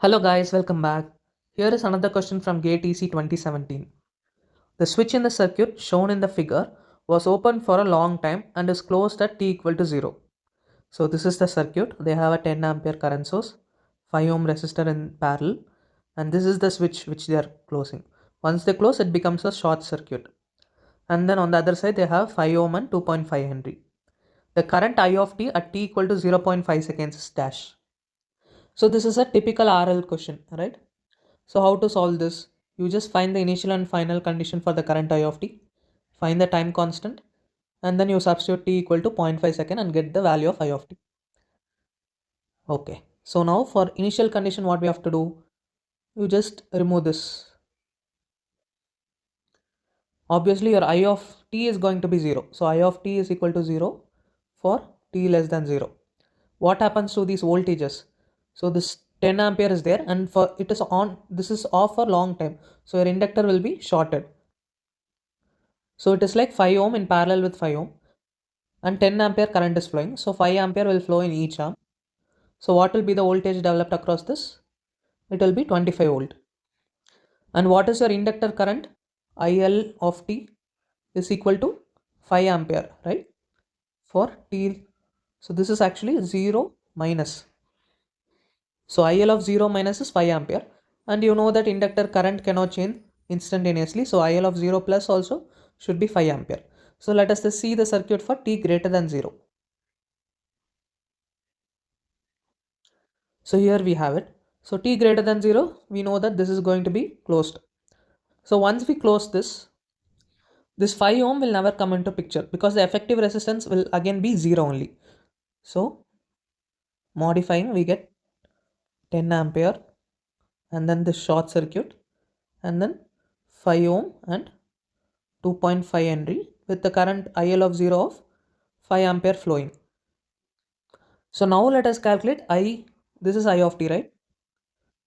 Hello guys, welcome back. Here is another question from GATE EC 2017. The switch in the circuit shown in the figure was open for a long time and is closed at t equal to 0. So this is the circuit. They have a 10 ampere current source, 5 ohm resistor in parallel, and this is the switch which they are closing. Once they close, it becomes a short circuit. And then on the other side, they have 5 ohm and 2.5 Henry. The current I of t at t equal to 0.5 seconds is dash. So this is a typical RL question, right? So how to solve this? You just find the initial and final condition for the current I of t, find the time constant, and then you substitute t equal to 0.5 second and get the value of I of t. Okay, so now for initial condition, what we have to do? You just remove this. Obviously your I of t is going to be 0. So I of t is equal to 0 for t less than 0. What happens to these voltages? So this 10 ampere is there and for it is on, this is off for long time. So your inductor will be shorted. So it is like 5 ohm in parallel with 5 ohm and 10 ampere current is flowing. So 5 ampere will flow in each arm. So what will be the voltage developed across this? It will be 25 volt. And what is your inductor current? IL of t is equal to 5 ampere, right? For t. So this is actually 0 minus. So IL of 0 minus is 5 ampere. And you know that inductor current cannot change instantaneously. So IL of 0 plus also should be 5 ampere. So let us see the circuit for t greater than 0. So here we have it. So t greater than 0, we know that this is going to be closed. So once we close this 5 ohm will never come into picture because the effective resistance will again be 0 only. So modifying, we get 10 ampere and then this short circuit and then 5 ohm and 2.5 Henry with the current IL of 0 of 5 ampere flowing. So now let us calculate I, this is I of t, right?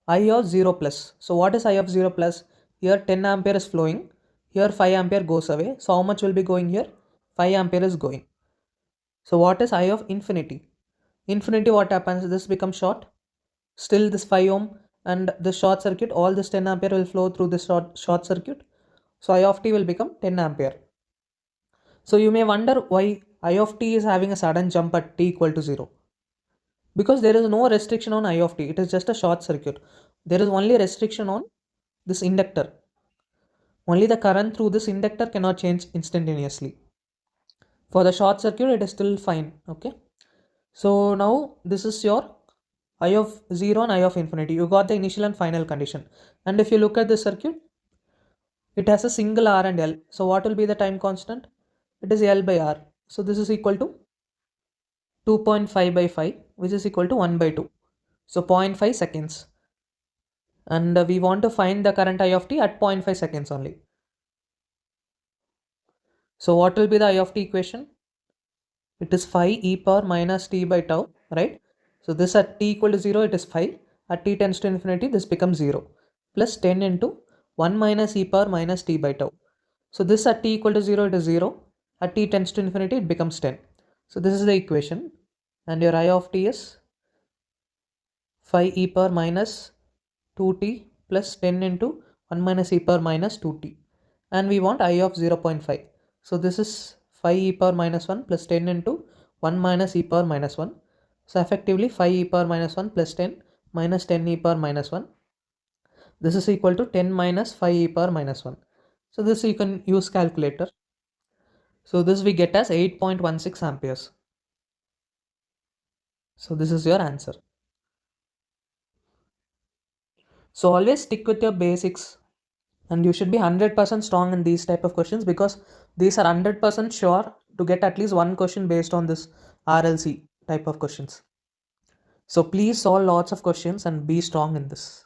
I of 0 plus. So what is I of 0 plus? Here 10 ampere is flowing. Here 5 ampere goes away. So how much will be going here? 5 ampere is going. So what is I of infinity? Infinity, what happens? This becomes short. Still this 5 ohm and the short circuit, all this 10 ampere will flow through this short circuit. So I of t will become 10 ampere. So you may wonder why I of t is having a sudden jump at t equal to 0. Because there is no restriction on I of t. It is just a short circuit. There is only restriction on this inductor. Only the current through this inductor cannot change instantaneously. For the short circuit, it is still fine. Okay. So now this is your I of 0 and I of infinity. You got the initial and final condition. And if you look at the circuit, it has a single R and L. So what will be the time constant? It is L by R. So this is equal to 2.5 by 5, which is equal to 1 by 2. So 0.5 seconds. And we want to find the current I of t at 0.5 seconds only. So what will be the I of t equation? It is 5 e power minus t by tau, right? So this at t equal to 0, it is 5. At t tends to infinity, this becomes 0. Plus 10 into 1 minus e power minus t by tau. So this at t equal to 0, it is 0. At t tends to infinity, it becomes 10. So this is the equation. And your I of t is 5 e power minus 2t plus 10 into 1 minus e power minus 2t. And we want I of 0.5. So this is 5 e power minus 1 plus 10 into 1 minus e power minus 1. So effectively 5 e power minus 1 plus 10 minus 10 e power minus 1. This is equal to 10 minus 5 e power minus 1. So this you can use calculator. So this we get as 8.16 amperes. So this is your answer. So always stick with your basics and you should be 100% strong in these type of questions because these are 100% sure to get at least one question based on this RLC type of questions. So please solve lots of questions and be strong in this.